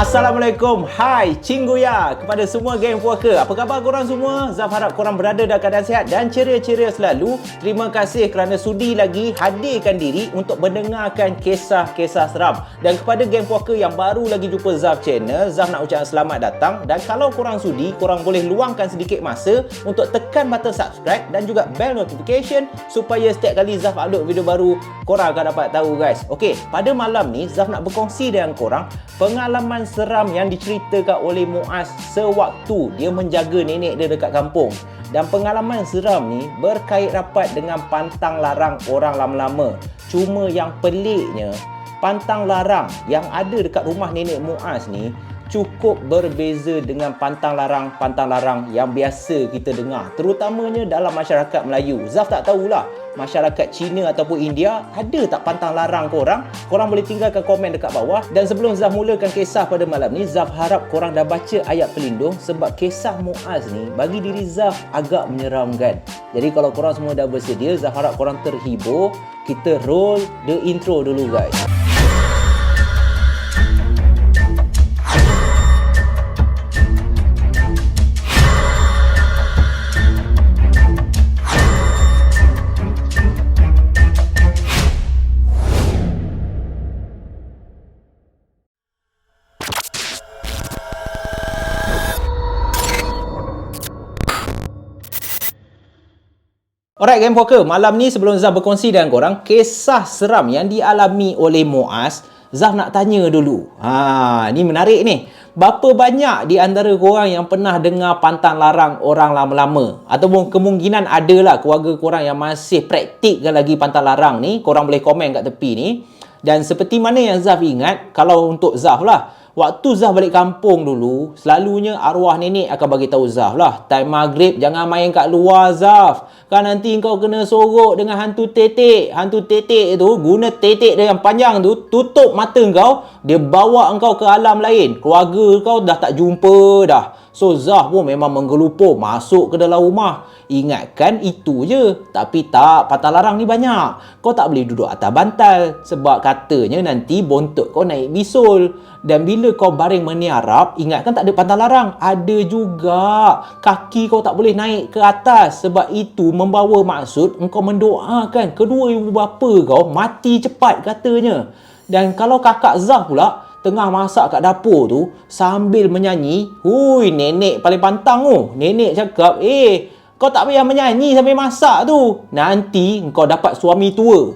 Assalamualaikum, hai Cingguya kepada semua geng puaka. Apa khabar korang semua? Zaf harap korang berada dalam keadaan sihat dan ceria-ceria selalu. Terima kasih kerana sudi lagi hadirkan diri untuk mendengarkan kisah-kisah seram. Dan kepada geng puaka yang baru lagi jumpa Zaf channel, Zaf nak ucapkan selamat datang. Dan kalau korang sudi, korang boleh luangkan sedikit masa untuk tekan button subscribe dan juga bell notification supaya setiap kali Zaf upload video baru, korang akan dapat tahu guys. Okey, pada malam ni Zaf nak berkongsi dengan korang pengalaman seram yang diceritakan oleh Muaz sewaktu dia menjaga nenek dia dekat kampung. Dan pengalaman seram ni berkait rapat dengan pantang larang orang lama-lama. Cuma yang peliknya, pantang larang yang ada dekat rumah nenek Muaz ni cukup berbeza dengan pantang larang yang biasa kita dengar, terutamanya dalam masyarakat Melayu. Zaf tak tahulah masyarakat Cina ataupun India ada tak pantang larang korang? Korang boleh tinggalkan komen dekat bawah. Dan sebelum Zaf mulakan kisah pada malam ni, Zaf harap korang dah baca ayat pelindung sebab kisah Muaz ni bagi diri Zaf agak menyeramkan. Jadi kalau korang semua dah bersedia, Zaf harap korang terhibur. Kita roll the intro dulu guys. Alright game poker, malam ni sebelum Zaf berkongsi dengan korang kisah seram yang dialami oleh Muaz, Zaf nak tanya dulu. Ni menarik ni. Berapa banyak di antara korang yang pernah dengar pantang larang orang lama-lama? Ataupun kemungkinan adalah keluarga korang yang masih praktikkan lagi pantang larang ni? Korang boleh komen kat tepi ni. Dan seperti mana yang Zaf ingat, kalau untuk Zaf lah, waktu Zaf balik kampung dulu, selalunya arwah nenek akan bagi tahu Zaf lah, time maghrib jangan main kat luar Zaf. Kan nanti kau kena sorok dengan hantu tetek. Hantu tetek tu guna tetek dia yang panjang tu, tutup mata kau, dia bawa kau ke alam lain. Keluarga kau dah tak jumpa dah. So Zaf pun memang menggelupur masuk ke dalam rumah. Ingatkan itu je. Tapi tak, pantang larang ni banyak. Kau tak boleh duduk atas bantal sebab katanya nanti bontot kau naik bisul. Dan bila kau baring meniarap, ingatkan tak ada pantang larang. Ada juga. Kaki kau tak boleh naik ke atas sebab itu membawa maksud engkau mendoakan kedua ibu bapa kau mati cepat katanya. Dan kalau kakak Zaf pula tengah masak kat dapur tu sambil menyanyi, hui, nenek paling pantang tu. Nenek cakap, kau tak payah menyanyi sambil masak tu, nanti kau dapat suami tua.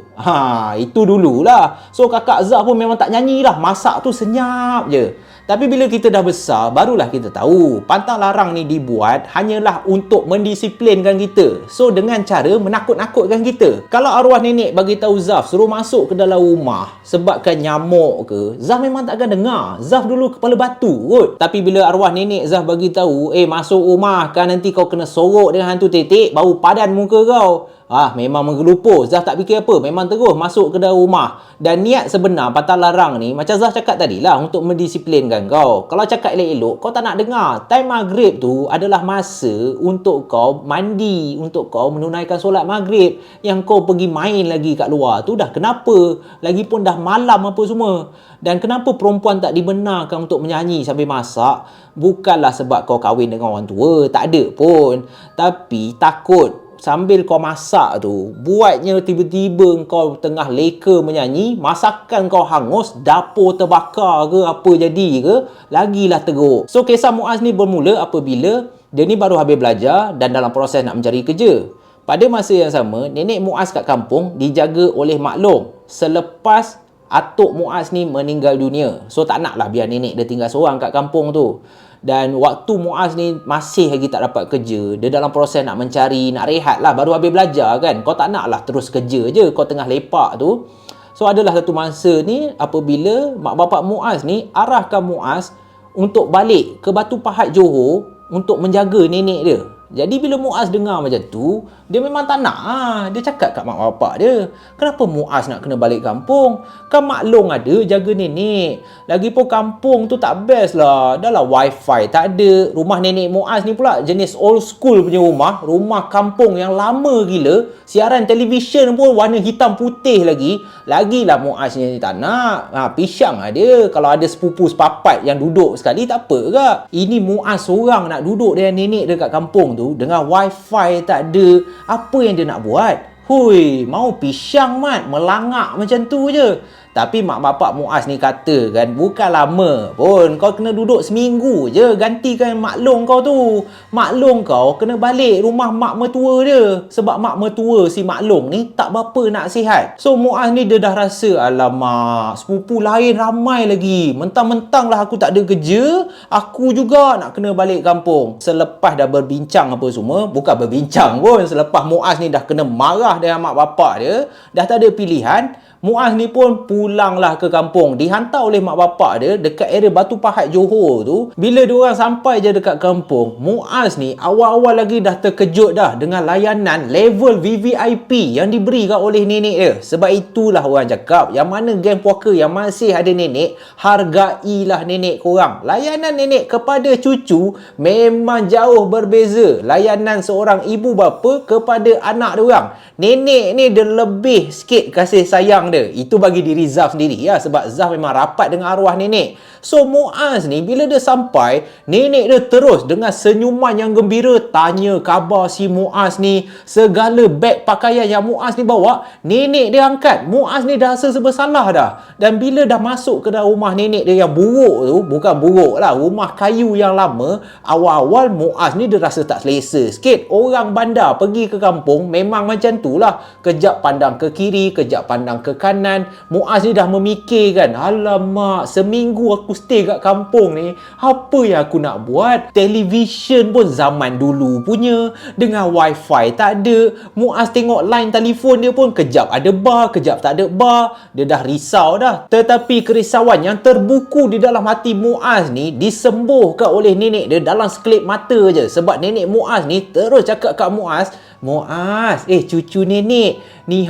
Itu dululah. So kakak Zaf pun memang tak nyanyi lah, masak tu senyap je. Tapi bila kita dah besar, barulah kita tahu pantang larang ni dibuat hanyalah untuk mendisiplinkan kita. So dengan cara menakut-nakutkan kita. Kalau arwah nenek bagi tahu Zaf suruh masuk ke dalam rumah sebabkan nyamuk ke, Zaf memang tak akan dengar. Zaf dulu kepala batu kot. Tapi bila arwah nenek Zaf bagi tahu, masuk rumah kan nanti kau kena sorok dengan hantu tetek, bau padan muka kau. Memang menggelupur. Zaf tak fikir apa, memang terus masuk ke dalam rumah. Dan niat sebenar pantang larang ni, macam Zaf cakap tadi lah, untuk mendisiplinkan kau. Kalau cakap elok-elok, kau tak nak dengar. Time maghrib tu adalah masa untuk kau mandi, untuk kau menunaikan solat maghrib. Yang kau pergi main lagi kat luar tu dah kenapa? Lagipun dah malam apa semua. Dan kenapa perempuan tak dibenarkan untuk menyanyi sambil masak? Bukanlah sebab kau kahwin dengan orang tua, tak ada pun. Tapi takut sambil kau masak tu, buatnya tiba-tiba kau tengah leka menyanyi, masakan kau hangus, dapur terbakar ke apa jadi ke, lagilah teruk. So kisah Muaz ni bermula apabila dia ni baru habis belajar dan dalam proses nak mencari kerja. Pada masa yang sama, nenek Muaz kat kampung dijaga oleh maklum selepas atuk Muaz ni meninggal dunia. So tak nak lah biar nenek dia tinggal seorang kat kampung tu. Dan waktu Muaz ni masih lagi tak dapat kerja, dia dalam proses nak mencari, nak rehat lah, baru habis belajar kan. Kau tak nak lah terus kerja je, kau tengah lepak tu. So adalah satu masa ni apabila mak bapak Muaz ni arahkan Muaz untuk balik ke Batu Pahat Johor untuk menjaga nenek dia. Jadi bila Muaz dengar macam tu, dia memang tak nak Dia cakap kat mak bapak dia, kenapa Muaz nak kena balik kampung? Kan Mak Long ada jaga nenek. Lagipun kampung tu tak best lah. Dah lah wifi tak ada. Rumah nenek Muaz ni pula jenis old school punya rumah. Rumah kampung yang lama gila. Siaran televisyen pun warna hitam putih lagi. Lagilah Muaz ni tak nak. Pisang lah dia. Kalau ada sepupu sepapat yang duduk sekali tak apa ke? Ini Muaz seorang nak duduk dengan nenek dekat kampung tu dengan wifi tak ada. Apa yang dia nak buat? Hui, mau pisang mat, melangak macam tu je. Tapi mak bapak Muaz ni kata kan, bukan lama pun, kau kena duduk seminggu je gantikan mak long kau tu. Mak long kau kena balik rumah mak mertua dia. Sebab mak mertua si mak long ni tak berapa nak sihat. So Muaz ni dia dah rasa, alamak, sepupu lain ramai lagi. Mentang-mentang lah aku tak ada kerja, aku juga nak kena balik kampung. Selepas dah berbincang apa semua, bukan berbincang pun, selepas Muaz ni dah kena marah dengan mak bapak dia, dah tak ada pilihan, Muaz ni pun pulanglah ke kampung. Dihantar oleh mak bapak dia dekat area Batu Pahat, Johor tu. Bila diorang sampai je dekat kampung, Muaz ni awal-awal lagi dah terkejut dah dengan layanan level VVIP yang diberikan oleh nenek dia. Sebab itulah orang cakap, yang mana game poker yang masih ada nenek, hargailah nenek korang. Layanan nenek kepada cucu memang jauh berbeza. Layanan seorang ibu bapa kepada anak diorang. Nenek ni dia lebih sikit kasih sayang dia. Itu bagi diri Zaf sendiri ya, sebab Zaf memang rapat dengan arwah nenek. So Muaz ni bila dia sampai, nenek dia terus dengan senyuman yang gembira tanya khabar si Muaz ni. Segala beg pakaian yang Muaz ni bawa, nenek dia angkat. Muaz ni dah rasa bersalah dah. Dan bila dah masuk ke dalam rumah nenek dia yang buruk tu, bukan buruk lah, rumah kayu yang lama, awal-awal Muaz ni dia rasa tak selesa sikit. Orang bandar pergi ke kampung memang macam tu lah. Kejap pandang ke kiri, kejap pandang ke kanan. Muaz ni dah memikirkan, alamak, seminggu aku stay kat kampung ni, apa yang aku nak buat? Televisyen pun zaman dulu punya, dengan wifi tak ada. Muaz tengok line telefon dia pun kejap ada bar, kejap tak ada bar. Dia dah risau dah. Tetapi kerisauan yang terbuku di dalam hati Muaz ni disembuhkan oleh nenek dia dalam sekelip mata je. Sebab nenek Muaz ni terus cakap kat Muaz, Muaz, cucu nenek ni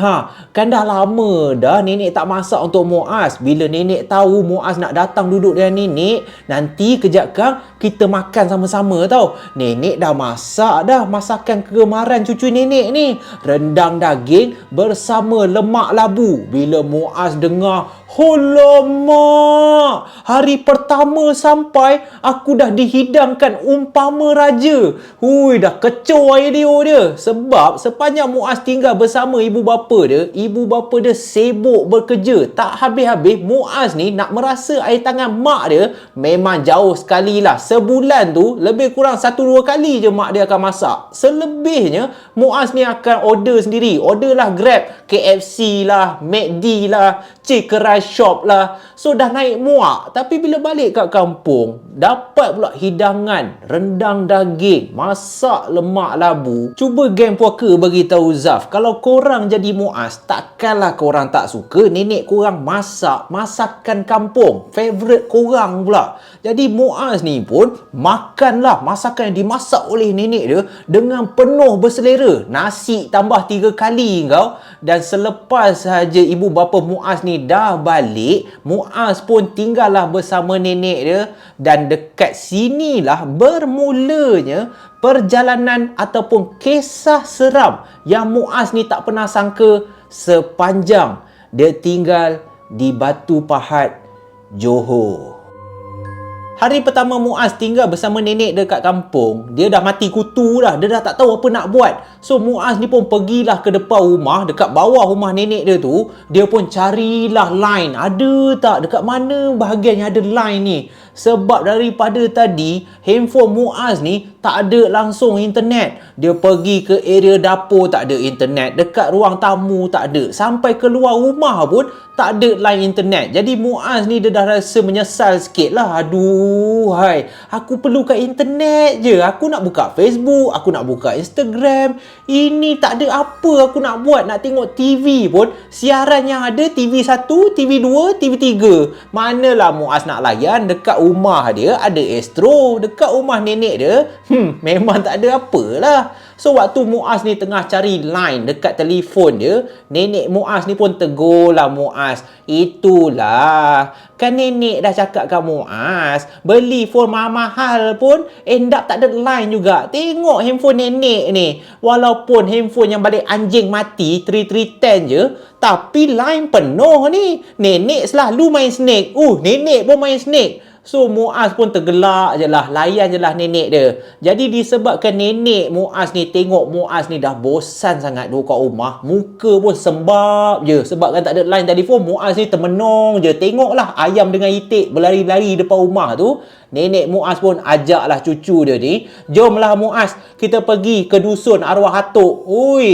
kan dah lama dah nenek tak masak untuk Muaz. Bila nenek tahu Muaz nak datang duduk dengan nenek, nanti kejap kan kita makan sama-sama tau. Nenek dah masak dah masakan kegemaran cucu nenek ni, rendang daging bersama lemak labu. Bila Muaz dengar, alamak, hari pertama sampai aku dah dihidangkan umpama raja. Hui, dah kecoh idea dia. Sebab sepanjang Muaz tinggal bersama ibu bapa dia sibuk bekerja. Tak habis-habis Muaz ni nak merasa air tangan mak dia memang jauh sekali lah. Sebulan tu lebih kurang 1-2 kali je mak dia akan masak. Selebihnya Muaz ni akan order sendiri. Order lah Grab, KFC lah, McD lah, Chicken Rice Shop lah. So dah naik muak. Tapi bila balik kat kampung, dapat pula hidangan rendang daging masak lemak labu. Cuba game poker bagi tahu Zaf, kalau korang jadi Muaz, takkanlah korang tak suka nenek korang masak masakan kampung favorite korang pula. Jadi Muaz ni pun makanlah masakan yang dimasak oleh nenek dia dengan penuh berselera. Nasi tambah 3 kali kau. Dan selepas sahaja ibu bapa Muaz ni dah balik, Muaz pun tinggallah bersama nenek dia. Dan dekat sinilah bermulanya perjalanan ataupun kisah seram yang Muaz ni tak pernah sangka sepanjang dia tinggal di Batu Pahat, Johor. Hari pertama Muaz tinggal bersama nenek dekat kampung, dia dah mati kutu dah. Dia dah tak tahu apa nak buat. So Muaz ni pun pergilah ke depan rumah, dekat bawah rumah nenek dia tu. Dia pun carilah line. Ada tak? Dekat mana bahagian yang ada line ni? Sebab daripada tadi handphone Muaz ni tak ada langsung internet. Dia pergi ke area dapur tak ada internet, dekat ruang tamu tak ada, sampai keluar rumah pun tak ada line internet. Jadi Muaz ni dia dah rasa menyesal sikit lah. Aduh, hai, aku perlukan internet je. Aku nak buka Facebook, aku nak buka Instagram. Ini tak ada apa aku nak buat. Nak tengok TV pun, siaran yang ada TV1, TV2, TV3. Manalah Muaz nak layan. Dekat rumah dia ada Astro, dekat rumah nenek dia Memang tak ada apalah. So waktu Muaz ni tengah cari line dekat telefon dia, nenek Muaz ni pun tegur lah Muaz. Itulah, kan nenek dah cakap kat Muaz, beli phone mahal pun end up tak ada line juga. Tengok handphone nenek ni, walaupun handphone yang balik anjing mati 3310 je, tapi line penuh ni. Nenek selalu main snake. Nenek pun main snake. So Muaz pun tergelak je lah, layan je lah nenek dia. Jadi disebabkan nenek Muaz ni tengok Muaz ni dah bosan sangat duduk kat rumah, muka pun sembab je sebabkan tak ada line telefon. Muaz ni termenung je, tengoklah ayam dengan itik berlari-lari depan rumah tu. Nenek Muaz pun ajaklah cucu dia ni, jomlah Muaz, kita pergi ke dusun arwah atuk.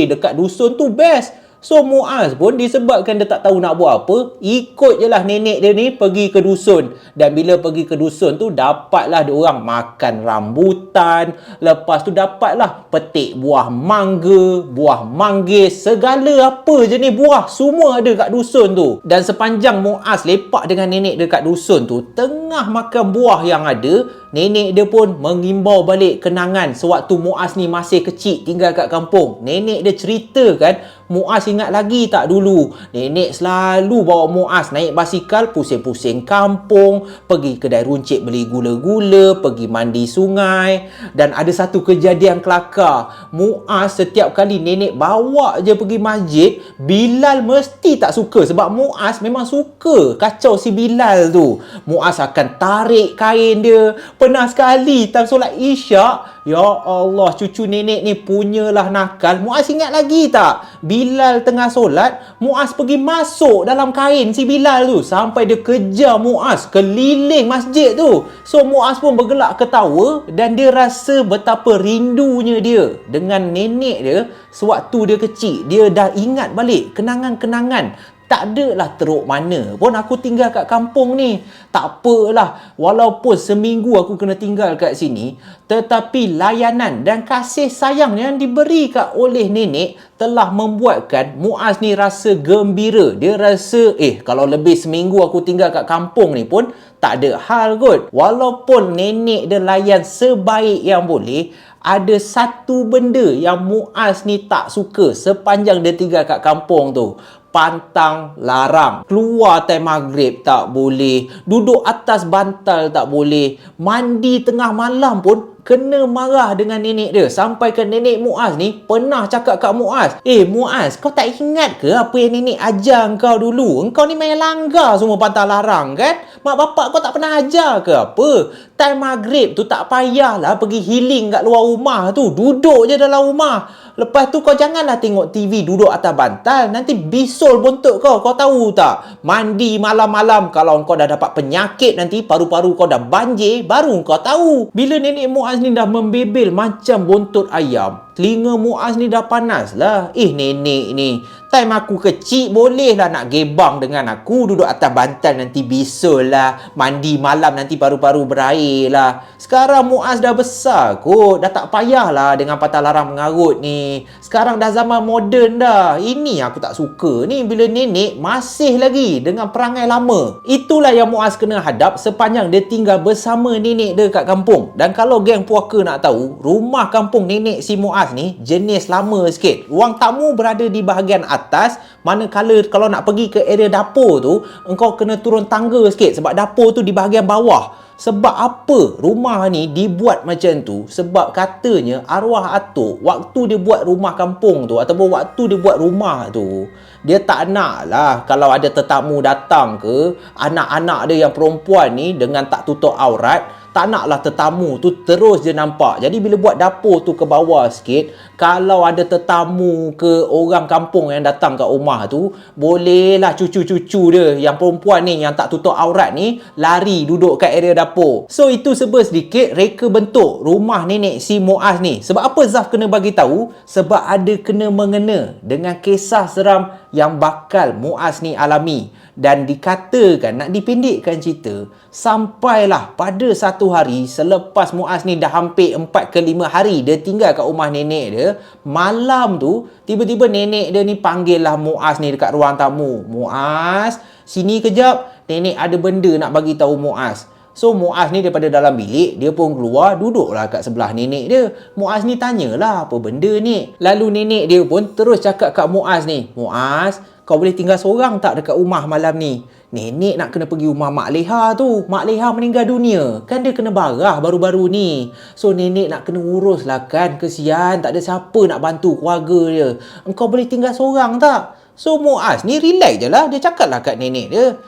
Dekat dusun tu best. So Muaz pun disebabkan dia tak tahu nak buat apa, ikut je lah nenek dia ni pergi ke dusun. Dan bila pergi ke dusun tu, dapatlah dia orang makan rambutan, lepas tu dapatlah petik buah mangga, buah manggis, segala apa je ni buah semua ada kat dusun tu. Dan sepanjang Muaz lepak dengan nenek dia kat dusun tu, tengah makan buah yang ada, nenek dia pun mengimbau balik kenangan sewaktu Muaz ni masih kecil tinggal kat kampung. Nenek dia ceritakan, Muaz ingat lagi tak dulu, nenek selalu bawa Muaz naik basikal pusing-pusing kampung, pergi kedai runcit beli gula-gula, pergi mandi sungai. Dan ada satu kejadian kelakar, Muaz setiap kali nenek bawa je pergi masjid, Bilal mesti tak suka sebab Muaz memang suka kacau si Bilal tu. Muaz akan tarik kain dia. Pernah sekali time solat Isyak, ya Allah, cucu nenek ni punyalah nakal. Muaz ingat lagi tak? Bilal tengah solat, Muaz pergi masuk dalam kain si Bilal tu sampai dia kejar Muaz keliling masjid tu. So Muaz pun bergelak ketawa dan dia rasa betapa rindunya dia dengan nenek dia sewaktu dia kecil. Dia dah ingat balik kenangan-kenangan. Tak adalah teruk mana pun aku tinggal kat kampung ni. Tak apalah, walaupun seminggu aku kena tinggal kat sini, tetapi layanan dan kasih sayang yang diberikan oleh nenek telah membuatkan Muaz ni rasa gembira. Dia rasa, kalau lebih seminggu aku tinggal kat kampung ni pun tak ada hal kot. Walaupun nenek dia layan sebaik yang boleh, ada satu benda yang Muaz ni tak suka sepanjang dia tinggal kat kampung tu. Pantang larang. Keluar time maghrib tak boleh, duduk atas bantal tak boleh, mandi tengah malam pun kena marah dengan nenek dia. Sampai ke nenek Muaz ni pernah cakap kat Muaz, Muaz, kau tak ingat ke apa yang nenek ajar kau dulu? Engkau ni main langgar semua pantang larang kan? Mak bapak kau tak pernah ajar ke apa? Time maghrib tu tak payahlah pergi healing kat luar rumah tu, duduk je dalam rumah. Lepas tu kau janganlah tengok TV duduk atas bantal, nanti bisul bontot kau. Kau tahu tak? Mandi malam-malam, kalau kau dah dapat penyakit nanti paru-paru kau dah banjir, baru kau tahu. Bila nenek Muaz ni dah membebel macam bontot ayam, telinga Muaz ni dah panas lah. Nenek ni, time aku kecil bolehlah nak gebang dengan aku, duduk atas bantal nanti bisul lah, mandi malam nanti paru-paru berair lah. Sekarang Muaz dah besar kot, dah tak payahlah dengan pantang larang mengarut ni. Sekarang dah zaman moden dah. Ini aku tak suka ni, bila nenek masih lagi dengan perangai lama. Itulah yang Muaz kena hadap sepanjang dia tinggal bersama nenek dia kat kampung. Dan kalau geng puaka nak tahu, rumah kampung nenek si Muaz ni jenis lama sikit. Ruang tamu berada di bahagian atas, manakala kalau nak pergi ke area dapur tu, engkau kena turun tangga sikit sebab dapur tu di bahagian bawah. Sebab apa rumah ni dibuat macam tu? Sebab katanya arwah atuk waktu dia buat rumah kampung tu ataupun waktu dia buat rumah tu, dia tak nak lah kalau ada tetamu datang ke, anak-anak dia yang perempuan ni dengan tak tutup aurat, tak naklah tetamu tu terus je nampak. Jadi bila buat dapur tu ke bawah sikit, kalau ada tetamu ke orang kampung yang datang kat rumah tu, bolehlah cucu-cucu dia yang perempuan ni yang tak tutup aurat ni lari duduk kat area dapur. So itu sebab sedikit reka bentuk rumah nenek si Muaz ni. Sebab apa Zaf kena bagi tahu? Sebab ada kena mengena dengan kisah seram yang bakal Muaz ni alami. Dan dikatakan nak dipendekkan cerita, sampailah pada satu hari selepas Muaz ni dah hampir 4 ke 5 hari dia tinggal kat rumah nenek dia, malam tu tiba-tiba nenek dia ni panggil lah Muaz ni dekat ruang tamu. Muaz, sini kejap, nenek ada benda nak bagi tahu Muaz. So Muaz ni daripada dalam bilik, dia pun keluar, duduklah kat sebelah nenek dia. Muaz ni tanyalah apa benda ni. Lalu nenek dia pun terus cakap kat Muaz ni, Muaz, kau boleh tinggal seorang tak dekat rumah malam ni? Nenek nak kena pergi rumah Mak Leha tu. Mak Leha meninggal dunia. Kan dia kena barah baru-baru ni. So nenek nak kena urus lah kan. Kesian, tak ada siapa nak bantu keluarga dia. Engkau boleh tinggal seorang tak? So Muaz ni relax je lah. Dia cakap lah kat nenek dia,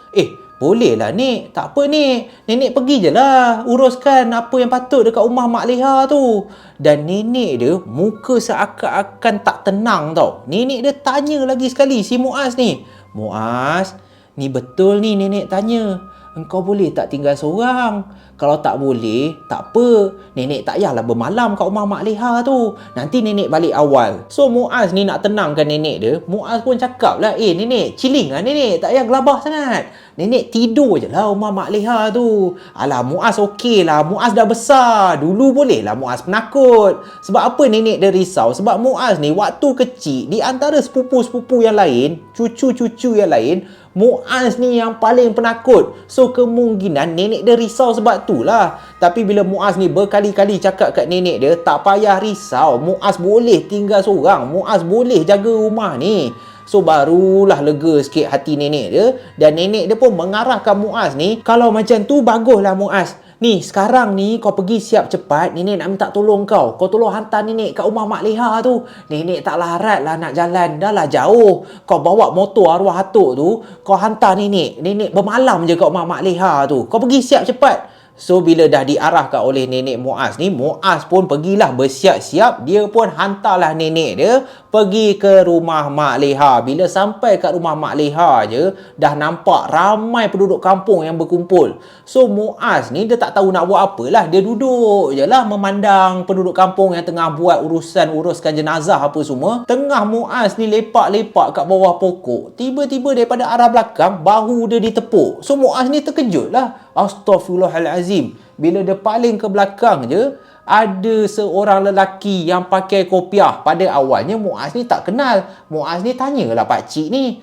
boleh lah Nek. Tak apa Nek. Nenek pergi je lah. Uruskan apa yang patut dekat rumah Mak Leha tu. Dan nenek dia muka seakan-akan tak tenang tau. Nenek dia tanya lagi sekali si Muaz ni. Muaz, ni betul ni nenek tanya. Engkau boleh tak tinggal seorang? Kalau tak boleh, tak apa. Nenek tak payahlah bermalam kat rumah Mak Leha tu. Nanti nenek balik awal. So Muaz ni nak tenangkan nenek dia. Muaz pun cakap lah, nenek, chilling lah nenek. Tak payah gelabah sangat. Nenek tidur je lah rumah Mak Leha tu. Alah, Muaz okey lah. Muaz dah besar. Dulu boleh lah Muaz penakut. Sebab apa nenek dia risau? Sebab Muaz ni waktu kecil, di antara sepupu-sepupu yang lain, cucu-cucu yang lain, Muaz ni yang paling penakut. So kemungkinan nenek dia risau sebab tu lah. Tapi bila Muaz ni berkali-kali cakap kat nenek dia, tak payah risau, Muaz boleh tinggal seorang, Muaz boleh jaga rumah ni. So barulah lega sikit hati nenek dia. Dan nenek dia pun mengarahkan Muaz ni, kalau macam tu baguslah Muaz. Ni sekarang ni kau pergi siap cepat. Nenek nak minta tolong kau. Kau tolong hantar nenek kat rumah Mak Leha tu. Nenek tak larat lah nak jalan. Dah lah jauh. Kau bawa motor arwah atuk tu, kau hantar nenek. Nenek bermalam je kat rumah Mak Leha tu. Kau pergi siap cepat. So bila dah diarahkan oleh nenek Muaz ni, Muaz pun pergilah bersiap-siap. Dia pun hantarlah nenek dia pergi ke rumah Mak Leha. Bila sampai kat rumah Mak Leha je, dah nampak ramai penduduk kampung yang berkumpul. So Muaz ni dia tak tahu nak buat apalah. Dia duduk je lah memandang penduduk kampung yang tengah buat uruskan jenazah apa semua. Tengah Muaz ni lepak-lepak kat bawah pokok, tiba-tiba daripada arah belakang bahu dia ditepuk. So Muaz ni terkejut lah. Astaghfirullahalazim. Bila dia paling ke belakang je, ada seorang lelaki yang pakai kopiah. Pada awalnya Muaz ni tak kenal. Muaz ni tanyalah pakcik ni,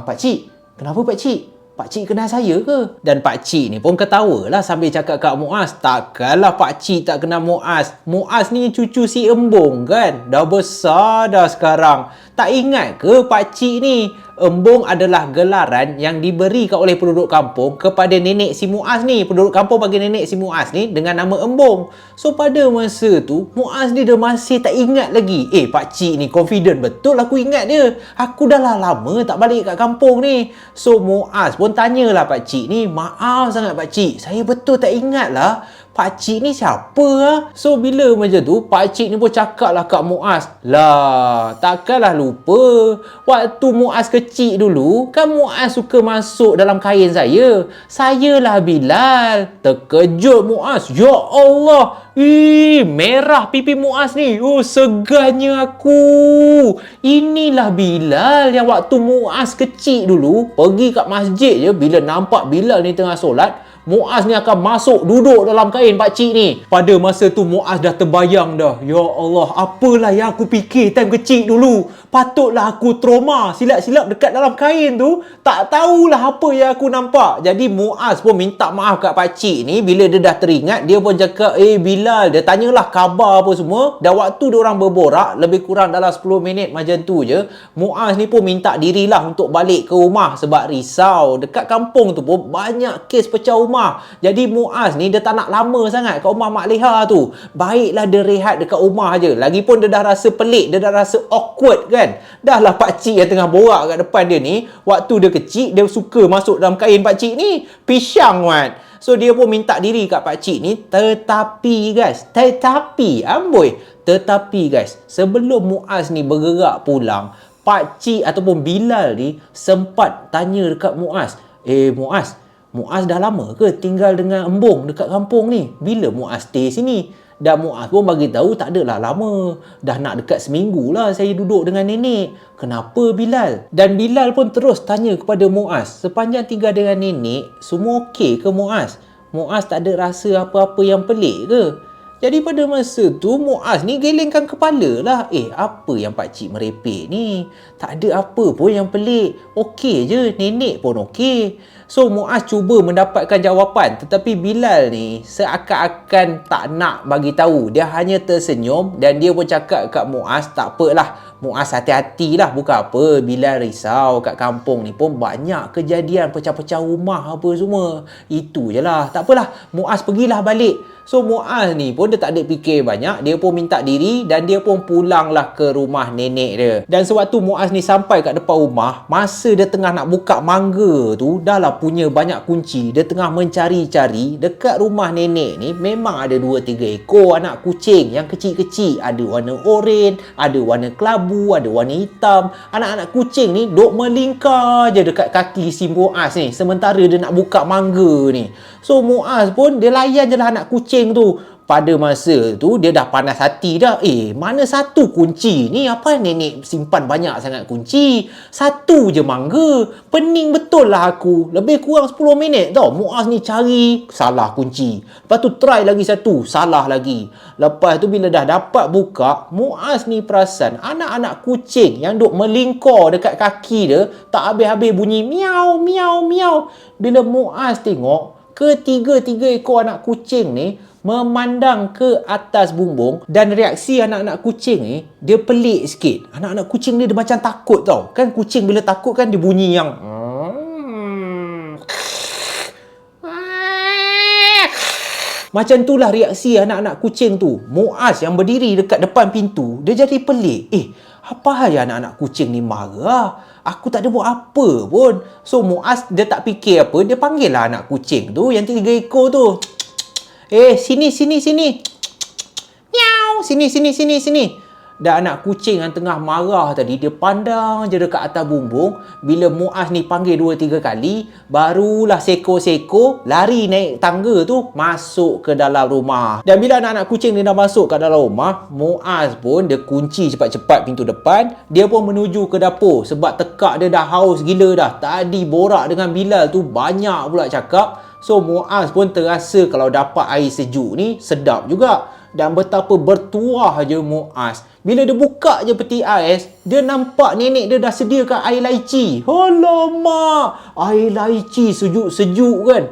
pakcik, kenapa pakcik? Pakcik kenal saya ke? Dan pakcik ni pun ketawalah sambil cakap kat Muaz, takkanlah pakcik tak kenal Muaz. Muaz ni cucu si Embong kan? Dah besar dah sekarang. Tak ingat ke pakcik ni? Embong adalah gelaran yang diberikan oleh penduduk kampung kepada nenek si Muaz ni. Penduduk kampung bagi nenek si Muaz ni dengan nama Embong. So pada masa tu, Muaz ni dia masih tak ingat lagi. Pakcik ni confident betul aku ingat dia. Aku dah lah lama tak balik kat kampung ni. So Muaz pun tanyalah pakcik ni, maaf sangat pakcik, saya betul tak ingat lah. Pakcik ni siapa lah? So bila macam tu, pakcik ni pun cakap lah kat Muaz, lah takkanlah lupa waktu Muaz kecil dulu, kan Muaz suka masuk dalam kain saya. Sayalah Bilal. Terkejut Muaz. Ya Allah, merah pipi Muaz ni. Segannya aku. Inilah Bilal yang waktu Muaz kecil dulu pergi kat masjid je, bila nampak Bilal ni tengah solat, Muaz ni akan masuk duduk dalam kain pakcik ni. Pada masa tu Muaz dah terbayang dah. Ya Allah, apalah yang aku fikir time kecil dulu. Patutlah aku trauma silap-silap dekat dalam kain tu. Tak tahulah apa yang aku nampak. Jadi Muaz pun minta maaf kat pakcik ni. Bila dia dah teringat, dia pun cakap, Bilal, dia tanyalah khabar apa semua. Dan waktu diorang berborak, lebih kurang dalam 10 minit macam tu je, Muaz ni pun minta dirilah untuk balik ke rumah sebab risau. Dekat kampung tu pun banyak kes pecah rumah. Jadi Muaz ni dia tak nak lama sangat kat rumah Mak Leha tu. Baiklah dia rehat dekat rumah je. Lagipun dia dah rasa pelik, dia dah rasa awkward kan. Dah lah pakcik yang tengah borak kat depan dia ni, waktu dia kecil dia suka masuk dalam kain pakcik ni. Pisang kan. So dia pun minta diri kat pakcik ni. Tetapi guys, sebelum Muaz ni bergerak pulang, pakcik ataupun Bilal ni sempat tanya dekat Muaz, Muaz dah lama ke tinggal dengan Embong dekat kampung ni? Bila Muaz stay sini? Dan Muaz pun bagi tahu tak adalah lama. Dah nak dekat seminggu lah saya duduk dengan nenek. Kenapa Bilal? Dan Bilal pun terus tanya kepada Muaz, sepanjang tinggal dengan nenek, semua okey ke Muaz? Muaz tak ada rasa apa-apa yang pelik ke? Jadi pada masa tu Muaz ni gelengkan kepala lah. Apa yang pakcik merepek ni? Tak ada apa pun yang pelik. Okey je, nenek pun okey. So Muaz cuba mendapatkan jawapan, tetapi Bilal ni seakan-akan tak nak bagi tahu. Dia hanya tersenyum dan dia pun cakap kat Muaz, tak apalah, Muaz hati-hatilah, bukan apa, Bilal risau kat kampung ni pun banyak kejadian pecah-pecah rumah apa semua. Itu je lah, tak apalah, Muaz pergilah balik. So Muaz ni pun dia tak ada fikir banyak, dia pun minta diri dan dia pun pulanglah ke rumah nenek dia. Dan sewaktu Muaz ni sampai kat depan rumah, masa dia tengah nak buka mangga tu, dah lah punya banyak kunci. Dia tengah mencari-cari. Dekat rumah nenek ni memang ada 2-3 ekor anak kucing yang kecil-kecil. Ada warna oranye, ada warna kelabu, ada warna hitam. Anak-anak kucing ni duk melingkar je dekat kaki si Muaz ni sementara dia nak buka mangga ni. So Muaz pun dia layan je lah anak kucing tu. Pada masa tu dia dah panas hati dah. Mana satu kunci ni? Apa nenek simpan banyak sangat kunci? Satu je mangga. Pening betul lah aku. Lebih kurang 10 minit tau. Muaz ni cari, salah kunci. Lepas tu try lagi satu, salah lagi. Lepas tu bila dah dapat buka, Muaz ni perasan anak-anak kucing yang duk melingkar dekat kaki dia tak habis-habis bunyi miau, miau, miau. Bila Muaz tengok, ketiga-tiga ekor anak kucing ni memandang ke atas bumbung dan reaksi anak-anak kucing ni dia pelik sikit. Anak-anak kucing ni dia macam takut tau. Kan kucing bila takut kan dia bunyi yang macam itulah reaksi anak-anak kucing tu. Muaz yang berdiri dekat depan pintu, dia jadi pelik. Apa hal anak-anak kucing ni marah? Aku tak ada buat apa pun. So Muaz dia tak fikir apa, dia panggil lah anak kucing tu yang 3 ekor tu. Sini. Miau, sini. Dan anak kucing yang tengah marah tadi, dia pandang je dekat atas bumbung. Bila Muaz ni panggil 2-3 kali, barulah seko-seko lari naik tangga tu, masuk ke dalam rumah. Dan bila anak-anak kucing ni dah masuk ke dalam rumah, Muaz pun dia kunci cepat-cepat pintu depan. Dia pun menuju ke dapur sebab tekak dia dah haus gila dah. Tadi borak dengan Bilal tu banyak pula cakap. So Muaz pun terasa kalau dapat air sejuk ni sedap juga. Dan betapa bertuah je Muaz. Bila dia buka je peti ais, dia nampak nenek dia dah sediakan air laici. Alamak, air laici sejuk-sejuk kan.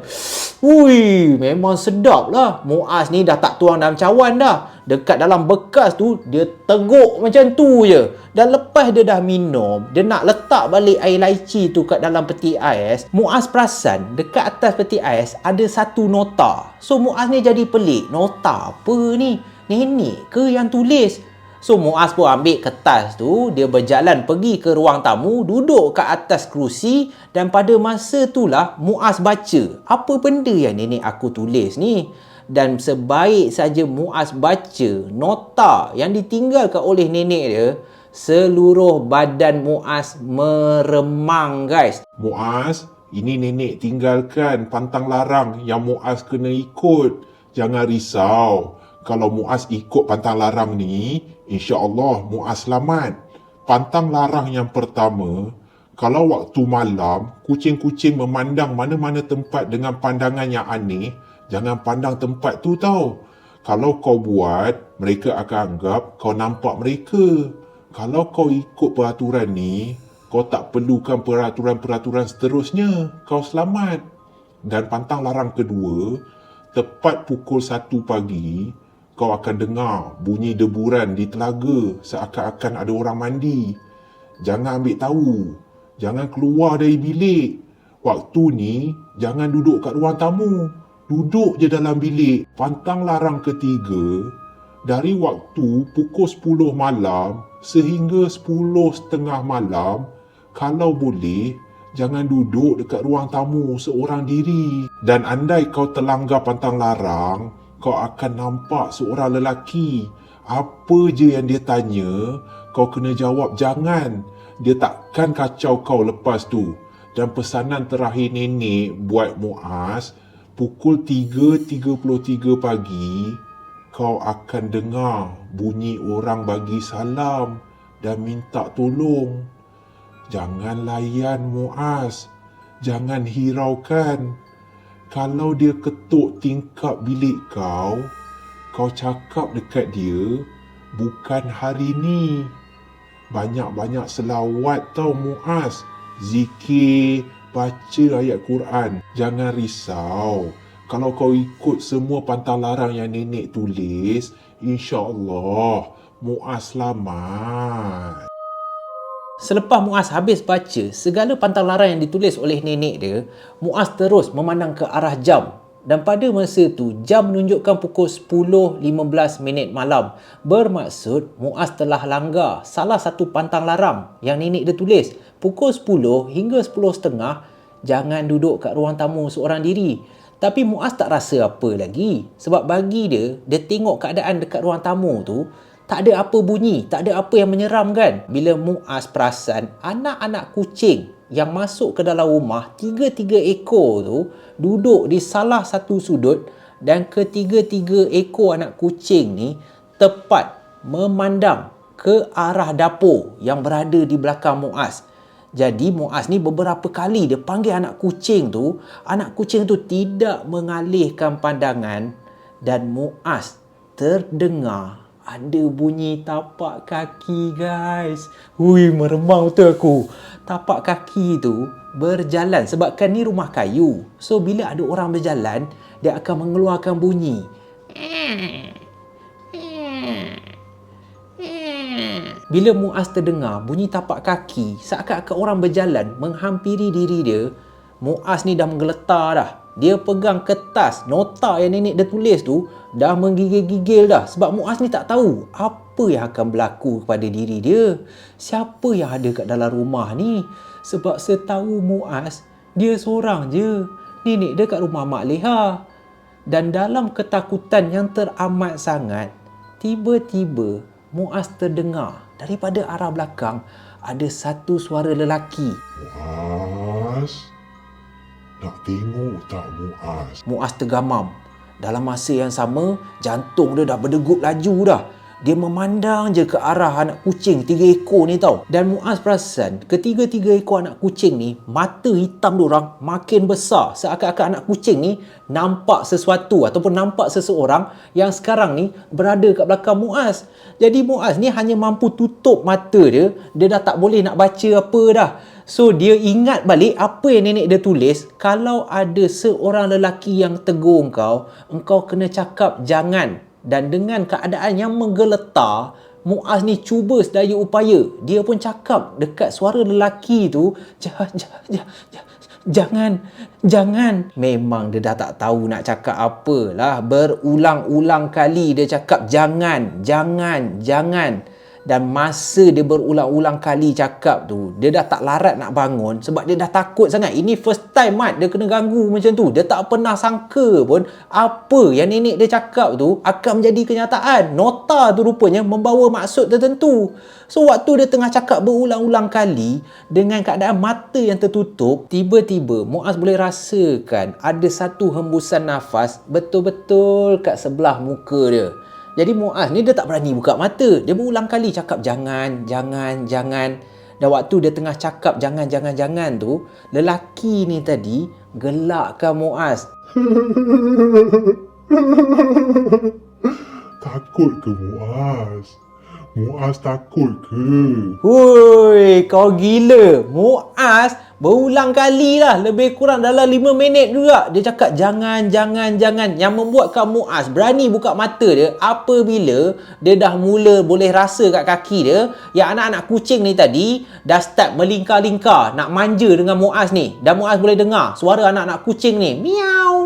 Ui, memang sedap lah. Muaz ni dah tak tuang dalam cawan dah. Dekat dalam bekas tu, dia teguk macam tu je. Dan lepas dia dah minum, dia nak letak balik air laici tu kat dalam peti ais. Muaz perasan dekat atas peti ais ada satu nota. So Muaz ni jadi pelik. Nota apa ni? Nenek ke yang tulis? So Muaz pun ambil kertas tu, dia berjalan pergi ke ruang tamu, duduk kat atas kerusi dan pada masa itulah Muaz baca, apa benda yang nenek aku tulis ni? Dan sebaik saja Muaz baca nota yang ditinggalkan oleh nenek dia, seluruh badan Muaz meremang guys. Muaz, ini nenek tinggalkan pantang larang yang Muaz kena ikut. Jangan risau. Kalau Muaz ikut pantang larang ni, insya-Allah Muaz selamat. Pantang larang yang pertama, kalau waktu malam kucing-kucing memandang mana-mana tempat dengan pandangan yang aneh, jangan pandang tempat tu tau. Kalau kau buat, mereka akan anggap kau nampak mereka. Kalau kau ikut peraturan ni, kau tak perlukan peraturan-peraturan seterusnya. Kau selamat. Dan pantang larang kedua, tepat pukul 1 pagi, kau akan dengar bunyi deburan di telaga seakan-akan ada orang mandi. Jangan ambil tahu. Jangan keluar dari bilik. Waktu ni, jangan duduk kat ruang tamu. Duduk je dalam bilik. Pantang larang ketiga, dari waktu pukul 10 malam sehingga 10:30 malam, kalau boleh, jangan duduk dekat ruang tamu seorang diri. Dan andai kau terlanggar pantang larang, kau akan nampak seorang lelaki. Apa je yang dia tanya, kau kena jawab jangan. Dia takkan kacau kau lepas tu. Dan pesanan terakhir nenek buat Muaz, pukul 3.33 pagi, kau akan dengar bunyi orang bagi salam dan minta tolong. Jangan layan Muaz. Jangan hiraukan. Kalau dia ketuk tingkap bilik kau, kau cakap dekat dia, bukan hari ni. Banyak-banyak selawat tau Muaz. Zikir, baca ayat Quran. Jangan risau. Kalau kau ikut semua pantang larang yang nenek tulis, insya-Allah Muaz selamat. Selepas Muaz habis baca segala pantang larang yang ditulis oleh nenek dia, Muaz terus memandang ke arah jam. Dan pada masa tu, jam menunjukkan pukul 10.15 minit malam. Bermaksud, Muaz telah langgar salah satu pantang larang yang nenek dia tulis. Pukul 10 hingga 10.30, jangan duduk kat ruang tamu seorang diri. Tapi Muaz tak rasa apa lagi. Sebab bagi dia tengok keadaan dekat ruang tamu tu, tak ada apa bunyi, tak ada apa yang menyeramkan. Bila Muaz perasan anak-anak kucing yang masuk ke dalam rumah, 3 ekor tu duduk di salah satu sudut dan ketiga-tiga ekor anak kucing ni tepat memandang ke arah dapur yang berada di belakang Muaz. Jadi Muaz ni beberapa kali dia panggil anak kucing tu tidak mengalihkan pandangan dan Muaz terdengar ada bunyi tapak kaki, guys. Hui, meremang betul aku. Tapak kaki tu berjalan sebabkan ni rumah kayu. So bila ada orang berjalan, dia akan mengeluarkan bunyi. Bila Muaz terdengar bunyi tapak kaki, seakan-akan orang berjalan menghampiri diri dia, Muaz ni dah menggeletar dah. Dia pegang kertas nota yang nenek dia tulis tu, dah menggigil-gigil dah. Sebab Muaz ni tak tahu apa yang akan berlaku kepada diri dia. Siapa yang ada kat dalam rumah ni? Sebab setahu Muaz, dia seorang je. Nenek dia kat rumah Mak Leha. Dan dalam ketakutan yang teramat sangat, tiba-tiba Muaz terdengar daripada arah belakang ada satu suara lelaki. Muaz, nak tengok tak Muaz? Muaz tergamam. Dalam masa yang sama, jantung dia dah berdegup laju dah. Dia memandang je ke arah anak kucing 3 ekor ni tau. Dan Muaz perasan ketiga-tiga ekor anak kucing ni, mata hitam diorang makin besar. Seakan-akan anak kucing ni nampak sesuatu ataupun nampak seseorang yang sekarang ni berada kat belakang Muaz. Jadi Muaz ni hanya mampu tutup mata dia. Dia dah tak boleh nak baca apa dah. So dia ingat balik apa yang nenek dia tulis. Kalau ada seorang lelaki yang tegur engkau kena cakap jangan. Dan dengan keadaan yang menggeletar, Muaz ni cuba sedaya upaya. Dia pun cakap dekat suara lelaki tu, jangan. Memang dia dah tak tahu nak cakap apalah. Berulang-ulang kali dia cakap jangan. Dan masa dia berulang-ulang kali cakap tu, dia dah tak larat nak bangun sebab dia dah takut sangat. Ini first time dia kena ganggu macam tu. Dia tak pernah sangka pun apa yang nenek dia cakap tu akan menjadi kenyataan. Nota tu rupanya membawa maksud tertentu. So waktu dia tengah cakap berulang-ulang kali dengan keadaan mata yang tertutup, tiba-tiba Muaz boleh rasakan ada satu hembusan nafas betul-betul kat sebelah muka dia. Jadi Muaz ni dia tak berani buka mata. Dia berulang kali cakap jangan. Dan waktu dia tengah cakap jangan tu, lelaki ni tadi gelakkan Muaz. Takut ke Muaz? Muaz takut ke? Hui, kau gila. Muaz berulang kali lah, lebih kurang dalam 5 minit juga dia cakap jangan. Yang membuatkan Muaz berani buka mata dia apabila dia dah mula boleh rasa kat kaki dia yang anak-anak kucing ni tadi dah start melingkar-lingkar nak manja dengan Muaz ni. Dan Muaz boleh dengar suara anak-anak kucing ni, miau.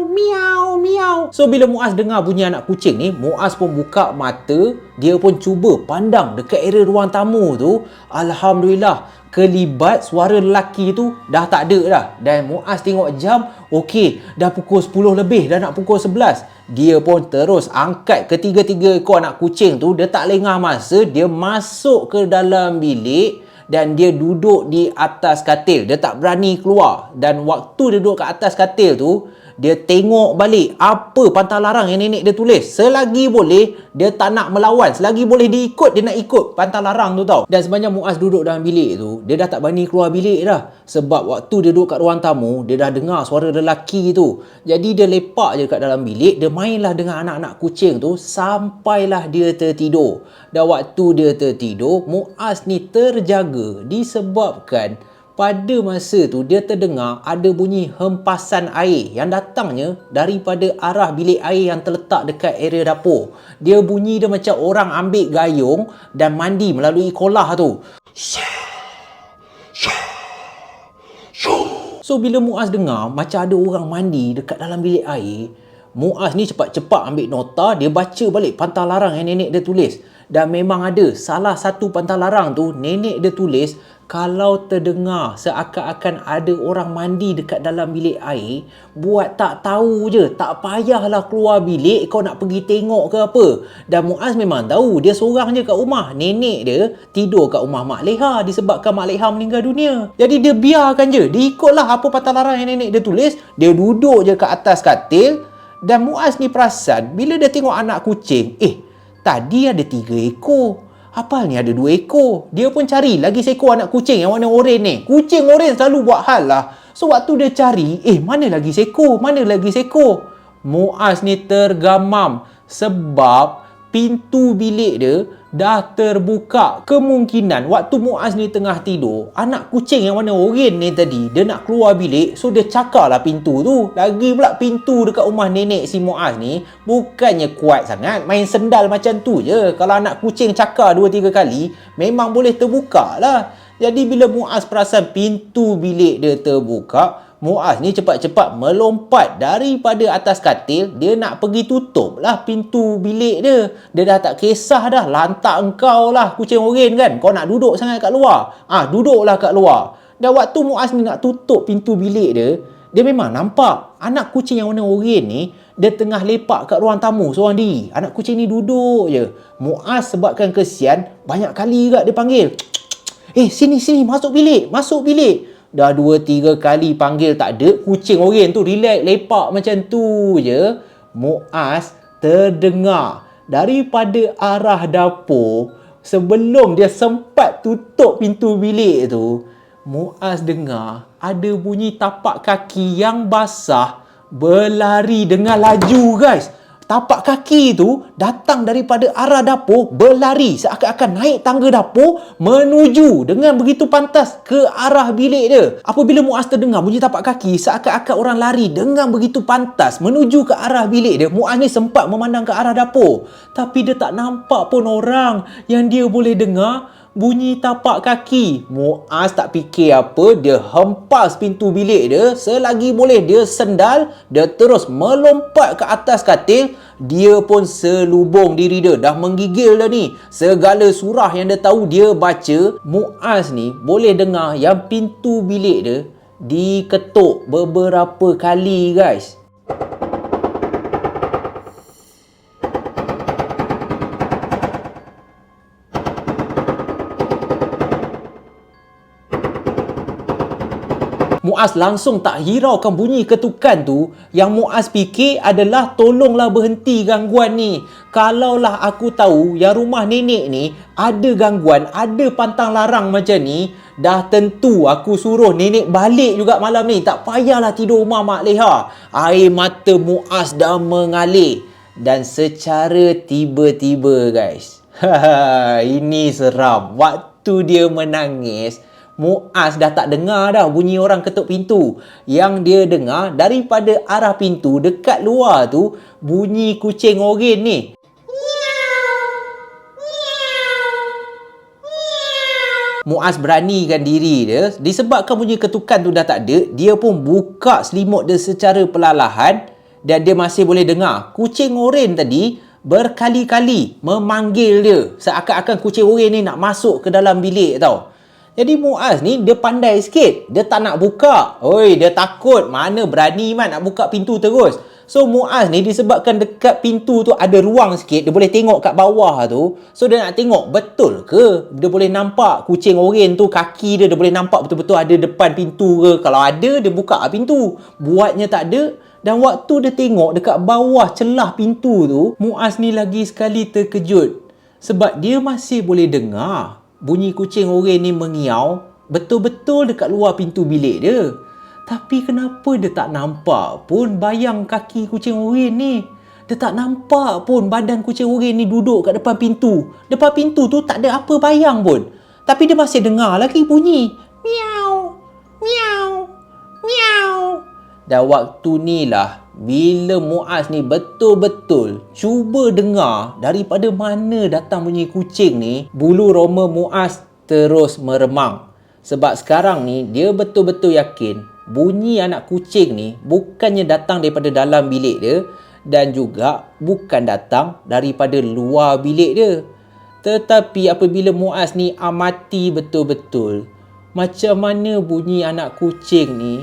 So bila Muaz dengar bunyi anak kucing ni, Muaz pun buka mata. Dia pun cuba pandang dekat area ruang tamu tu. Alhamdulillah, kelibat suara lelaki tu dah tak ada dah. Dan Muaz tengok jam, okey, dah pukul 10 lebih, dah nak pukul 11. Dia pun terus angkat ketiga-tiga ekor anak kucing tu. Dia tak lengah masa, dia masuk ke dalam bilik dan dia duduk di atas katil. Dia tak berani keluar. Dan waktu dia duduk kat atas katil tu, dia tengok balik apa pantang larang yang nenek dia tulis. Selagi boleh, dia tak nak melawan. Selagi boleh diikut, dia nak ikut pantang larang tu tau. Dan sepanjang Muaz duduk dalam bilik tu, dia dah tak berani keluar bilik dah. Sebab waktu dia duduk kat ruang tamu, dia dah dengar suara lelaki tu. Jadi dia lepak je kat dalam bilik. Dia mainlah dengan anak-anak kucing tu sampailah dia tertidur. Dan waktu dia tertidur, Muaz ni terjaga disebabkan Pada masa tu dia terdengar ada bunyi hempasan air yang datangnya daripada arah bilik air yang terletak dekat area dapur. Dia bunyi dia macam orang ambil gayung dan mandi melalui kolah tu. So bila Muaz dengar macam ada orang mandi dekat dalam bilik air, Muaz ni cepat-cepat ambil nota, dia baca balik pantang larang yang nenek dia tulis. Dan memang ada salah satu pantang larang tu nenek dia tulis, kalau terdengar seakan-akan ada orang mandi dekat dalam bilik air, buat tak tahu je, tak payahlah keluar bilik kau nak pergi tengok ke apa. Dan Muaz memang tahu dia seorang je kat rumah. Nenek dia tidur kat rumah Mak Leha disebabkan Mak Leha meninggal dunia. Jadi dia biarkan je, dia ikutlah apa pantang larang yang nenek dia tulis. Dia duduk je kat atas katil. Dan Muaz ni perasan bila dia tengok anak kucing, tadi ada 3 ekor. Apal ni ada 2 ekor. Dia pun cari lagi seekor anak kucing yang warna oren ni. Kucing oren selalu buat hal lah. So waktu dia cari, mana lagi seekor? Mana lagi seekor? Muaz ni tergamam sebab pintu bilik dia dah terbuka. Kemungkinan waktu Muaz ni tengah tidur, anak kucing yang warna oren ni tadi, dia nak keluar bilik, so dia cakarlah pintu tu. Lagi pula pintu dekat rumah nenek si Muaz ni bukannya kuat sangat, main sendal macam tu je. Kalau anak kucing cakar 2-3 kali, memang boleh terbuka lah. Jadi bila Muaz perasan pintu bilik dia terbuka, Muaz ni cepat-cepat melompat daripada atas katil. Dia nak pergi tutup lah pintu bilik dia. Dia dah tak kisah dah, lantak engkau lah kucing oren kan, kau nak duduk sangat kat luar, duduklah kat luar. Dan waktu Muaz ni nak tutup pintu bilik dia, dia memang nampak anak kucing yang warna oren ni, dia tengah lepak kat ruang tamu seorang diri. Anak kucing ni duduk je. Muaz sebabkan kesian, banyak kali juga dia panggil, sini masuk bilik, masuk bilik. Dah 2-3 kali panggil tak ada, kucing oren tu relax lepak macam tu je. Muaz terdengar daripada arah dapur, sebelum dia sempat tutup pintu bilik tu, Muaz dengar ada bunyi tapak kaki yang basah berlari dengan laju, guys. Tapak kaki tu datang daripada arah dapur, berlari seakan-akan naik tangga dapur menuju dengan begitu pantas ke arah bilik dia. Apabila Muaz terdengar bunyi tapak kaki seakan-akan orang lari dengan begitu pantas menuju ke arah bilik dia, Muaz ni sempat memandang ke arah dapur, tapi dia tak nampak pun orang yang dia boleh dengar bunyi tapak kaki. Muaz tak fikir apa, dia hempas pintu bilik dia. Selagi boleh dia sendal, dia terus melompat ke atas katil. Dia pun selubung diri dia, dah menggigil dah ni. Segala surah yang dia tahu dia baca. Muaz ni boleh dengar yang pintu bilik dia diketuk beberapa kali, guys. Muaz langsung tak hiraukan bunyi ketukan tu. Yang Muaz fikir adalah, tolonglah berhenti gangguan ni. Kalaulah aku tahu yang rumah nenek ni ada gangguan, ada pantang larang macam ni, dah tentu aku suruh nenek balik juga malam ni. Tak payahlah tidur rumah Mak Leha. Air mata Muaz dah mengalir. Dan secara tiba-tiba, guys, ini seram. Waktu dia menangis, Muaz dah tak dengar dah bunyi orang ketuk pintu. Yang dia dengar daripada arah pintu dekat luar tu, bunyi kucing oren ni. Muaz beranikan diri dia. Disebabkan bunyi ketukan tu dah tak ada, dia pun buka selimut dia secara perlahan. Dan dia masih boleh dengar kucing oren tadi berkali-kali memanggil dia, seakan-akan kucing oren ni nak masuk ke dalam bilik tau. Jadi Muaz ni dia pandai sikit. Dia tak nak buka. Dia takut. Mana berani man nak buka pintu terus. So Muaz ni disebabkan dekat pintu tu ada ruang sikit, dia boleh tengok kat bawah tu. So dia nak tengok betul ke dia boleh nampak kucing oren tu, kaki dia boleh nampak betul-betul ada depan pintu ke. Kalau ada, dia buka pintu. Buatnya tak ada. Dan waktu dia tengok dekat bawah celah pintu tu, Muaz ni lagi sekali terkejut. Sebab dia masih boleh dengar bunyi kucing oren ni mengiau betul-betul dekat luar pintu bilik dia. Tapi kenapa dia tak nampak pun bayang kaki kucing oren ni? Dia tak nampak pun badan kucing oren ni duduk kat depan pintu. Depan pintu tu tak ada apa bayang pun. Tapi dia masih dengar lagi bunyi miau, Miau. Miau. Dan waktu ni lah bila Muaz ni betul-betul cuba dengar daripada mana datang bunyi kucing ni, bulu roma Muaz terus meremang. Sebab sekarang ni dia betul-betul yakin bunyi anak kucing ni bukannya datang daripada dalam bilik dia dan juga bukan datang daripada luar bilik dia. Tetapi apabila Muaz ni amati betul-betul macam mana bunyi anak kucing ni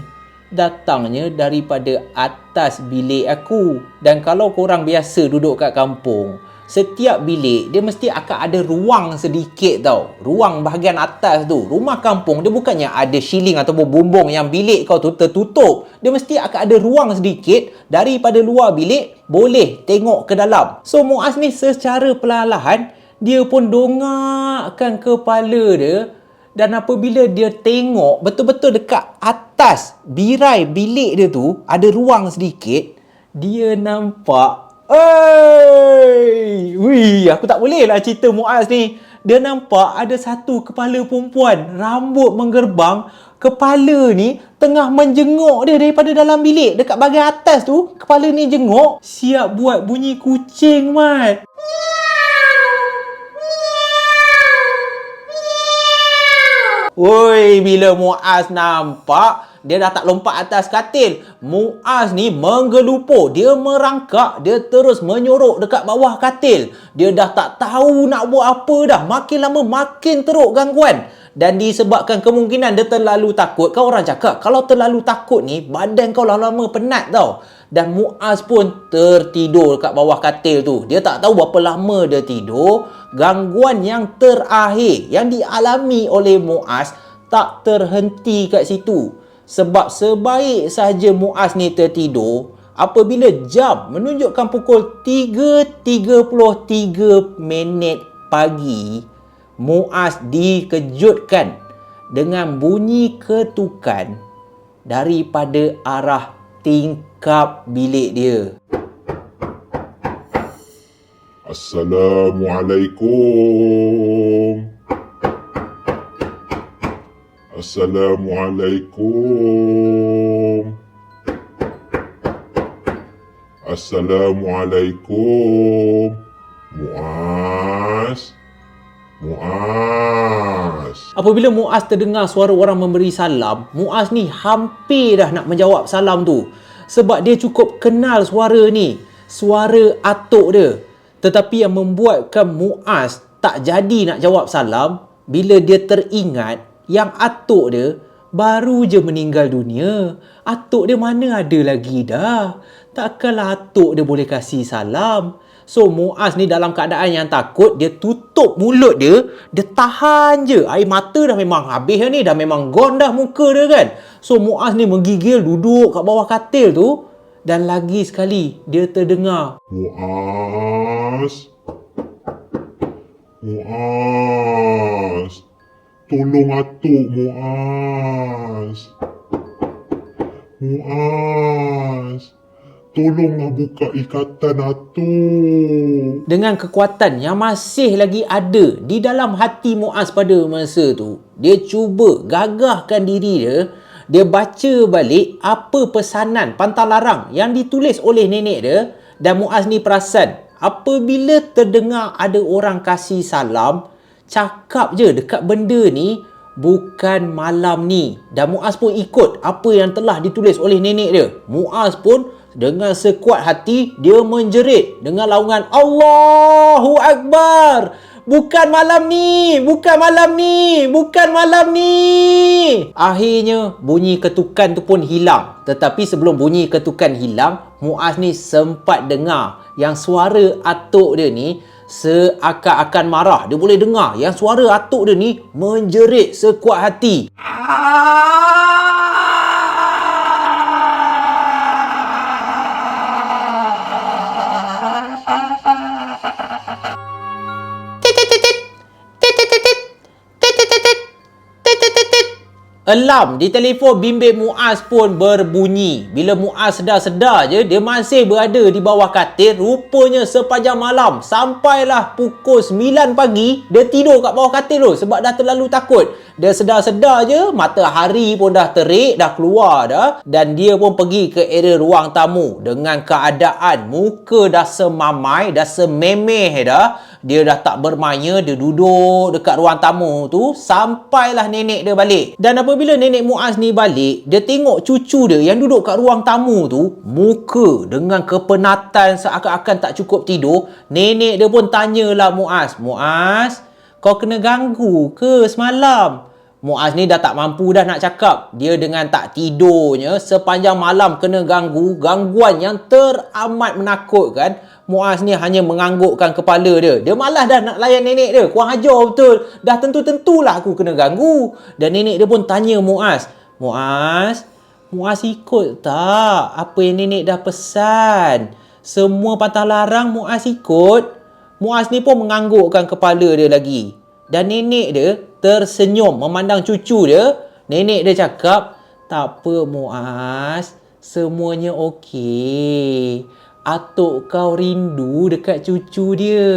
datangnya daripada atas bilik aku. Dan kalau korang biasa duduk kat kampung, setiap bilik dia mesti akan ada ruang sedikit tau. Ruang bahagian atas tu. Rumah kampung dia bukannya ada shieling ataupun bumbung yang bilik kau tu tertutup. Dia mesti akan ada ruang sedikit daripada luar bilik boleh tengok ke dalam. So Muaz ni secara perlahan dia pun dongakkan kepala dia. Dan apabila dia tengok betul-betul dekat atas birai bilik dia tu ada ruang sedikit, dia nampak, wih, aku tak boleh lah cerita Muaz ni. Dia nampak ada satu kepala perempuan, rambut menggerbang, kepala ni tengah menjenguk dia daripada dalam bilik. Dekat bahagian atas tu, kepala ni jenguk, siap buat bunyi kucing, Mat. Woi, bila Muaz nampak, dia dah tak lompat atas katil. Muaz ni menggelupur, dia merangkak, dia terus menyorok dekat bawah katil. Dia dah tak tahu nak buat apa dah. Makin lama makin teruk gangguan. Dan disebabkan kemungkinan dia terlalu takut. Kan orang cakap, kalau terlalu takut ni, badan kau lama-lama penat tau. Dan Muaz pun tertidur kat bawah katil tu. Dia tak tahu berapa lama dia tidur. Gangguan yang terakhir yang dialami oleh Muaz tak terhenti kat situ. Sebab sebaik sahaja Muaz ni tertidur, apabila jam menunjukkan pukul 3.33 pagi, Muaz dikejutkan dengan bunyi ketukan daripada arah tingkap bilik dia. Assalamualaikum. Assalamualaikum. Assalamualaikum. Muaz. Muaz. Apabila Muaz terdengar suara orang memberi salam, Muaz ni hampir dah nak menjawab salam tu. Sebab dia cukup kenal suara ni, suara atuk dia. Tetapi yang membuatkan Muaz tak jadi nak jawab salam, bila dia teringat yang atuk dia baru je meninggal dunia. Atuk dia mana ada lagi dah. Takkanlah atuk dia boleh kasih salam. So Muaz ni dalam keadaan yang takut, dia tutup mulut dia, dia tahan je. Air mata dah memang habis ni, dah memang gone dah muka dia kan. So Muaz ni menggigil duduk kat bawah katil tu. Dan lagi sekali dia terdengar, Muaz. Muaz. Tolong atuk, Muaz. Muaz. Tolonglah buka ikatan atuk. dengan kekuatan yang masih lagi ada di dalam hati Muaz pada masa tu, dia cuba gagahkan diri dia. Dia baca balik apa pesanan pantang larang yang ditulis oleh nenek dia. Dan Muaz ni perasan, apabila terdengar ada orang kasih salam, cakap je dekat benda ni bukan malam ni. Dan Muaz pun ikut apa yang telah ditulis oleh nenek dia. Muaz pun dengan sekuat hati dia menjerit dengan laungan, Allahu Akbar. Bukan malam ni, bukan malam ni, bukan malam ni. Akhirnya bunyi ketukan tu pun hilang. Tetapi sebelum bunyi ketukan hilang, Muaz ni sempat dengar yang suara atuk dia ni seakan-akan marah. Dia boleh dengar yang suara atuk dia ni menjerit sekuat hati. Alarm di telefon bimbit Muaz pun berbunyi. Bila Muaz sedar-sedar je, dia masih berada di bawah katil. Rupanya sepanjang malam, sampailah pukul 9 pagi, dia tidur kat bawah katil tu sebab dah terlalu takut. Dia sedar-sedar je, matahari pun dah terik, dah keluar dah. Dan dia pun pergi ke area ruang tamu dengan keadaan muka dah semamai, dah sememeh dah. Dia dah tak bermaya, dia duduk dekat ruang tamu tu sampailah nenek dia balik. Dan apabila nenek Muaz ni balik, dia tengok cucu dia yang duduk kat ruang tamu tu, muka dengan kepenatan seakan-akan tak cukup tidur. Nenek dia pun tanyalah Muaz, "Muaz, kau kena ganggu ke semalam?" Muaz ni dah tak mampu dah nak cakap. Dia dengan tak tidurnya sepanjang malam kena gangguan yang teramat menakutkan. Muaz ni hanya menganggukkan kepala dia. Dia malas dah nak layan nenek dia. Kurang ajar betul. Dah tentu-tentulah aku kena ganggu. Dan nenek dia pun tanya Muaz, Muaz ikut tak apa yang nenek dah pesan? Semua pantang larang Muaz ikut?" Muaz ni pun menganggukkan kepala dia lagi. Dan nenek dia tersenyum memandang cucu dia. Nenek dia cakap, "Tak apa Muaz, semuanya okey. Atuk kau rindu dekat cucu dia.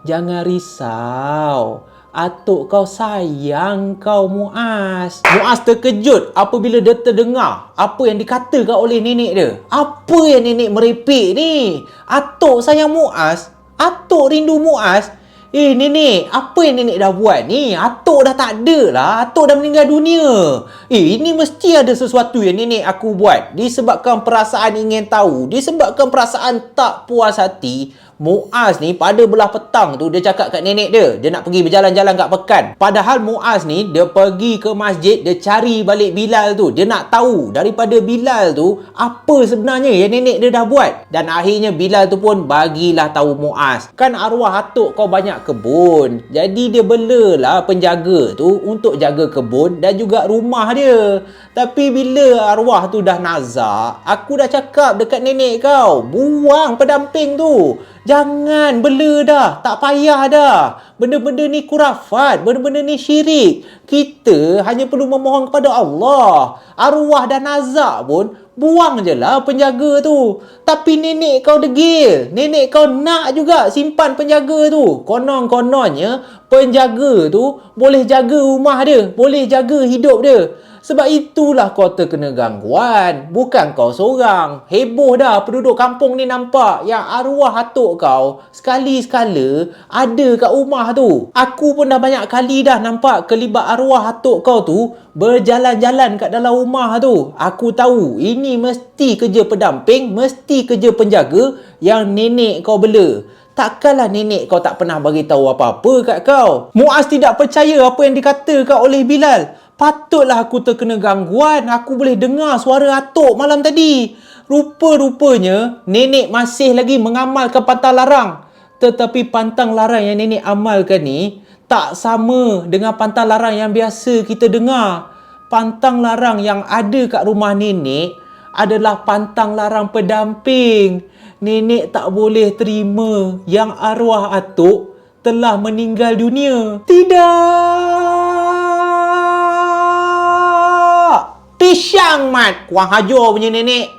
Jangan risau. Atuk kau sayang kau Muaz." Muaz terkejut apabila dia terdengar apa yang dikatakan oleh nenek dia. Apa yang nenek merepek ni? Atuk sayang Muaz? Atuk rindu Muaz? Nenek, apa yang nenek dah buat ni? Atuk dah tak ada lah. Atuk dah meninggal dunia. Ini mesti ada sesuatu yang nenek aku buat. Disebabkan perasaan ingin tahu. Disebabkan perasaan tak puas hati. Muaz ni pada belah petang tu dia cakap kat nenek dia nak pergi berjalan-jalan kat pekan. Padahal Muaz ni dia pergi ke masjid, dia cari balik Bilal tu. Dia nak tahu daripada Bilal tu apa sebenarnya yang nenek dia dah buat. Dan akhirnya Bilal tu pun bagilah tahu Muaz, "Kan arwah atuk kau banyak kebun. Jadi dia belalah penjaga tu untuk jaga kebun dan juga rumah dia. Tapi bila arwah tu dah nazak, aku dah cakap dekat nenek kau, buang pendamping tu. Jangan bela dah. Tak payah dah. Benda-benda ni kurafat. Benda-benda ni syirik. Kita hanya perlu memohon kepada Allah. Arwah dah nazak pun, buang je lah penjaga tu. Tapi nenek kau degil. Nenek kau nak juga simpan penjaga tu. Konon-kononnya penjaga tu boleh jaga rumah dia. Boleh jaga hidup dia. Sebab itulah kau terkena gangguan. Bukan kau seorang. Heboh dah penduduk kampung ni nampak yang arwah atuk kau sekali-sekala ada kat rumah tu. Aku pun dah banyak kali dah nampak kelibat arwah atuk kau tu berjalan-jalan kat dalam rumah tu. Aku tahu ini mesti kerja pendamping, mesti kerja penjaga yang nenek kau bela. Takkanlah nenek kau tak pernah bagi tahu apa-apa kat kau." Muaz tidak percaya apa yang dikatakan oleh Bilal. Patutlah aku terkena gangguan. Aku boleh dengar suara atuk malam tadi. Rupa-rupanya nenek masih lagi mengamalkan pantang larang. Tetapi pantang larang yang nenek amalkan ni tak sama dengan pantang larang yang biasa kita dengar. Pantang larang yang ada kat rumah nenek adalah pantang larang pendamping. Nenek tak boleh terima yang arwah atuk telah meninggal dunia. Tidak! Pisang mat. Kurang hajar punya nenek.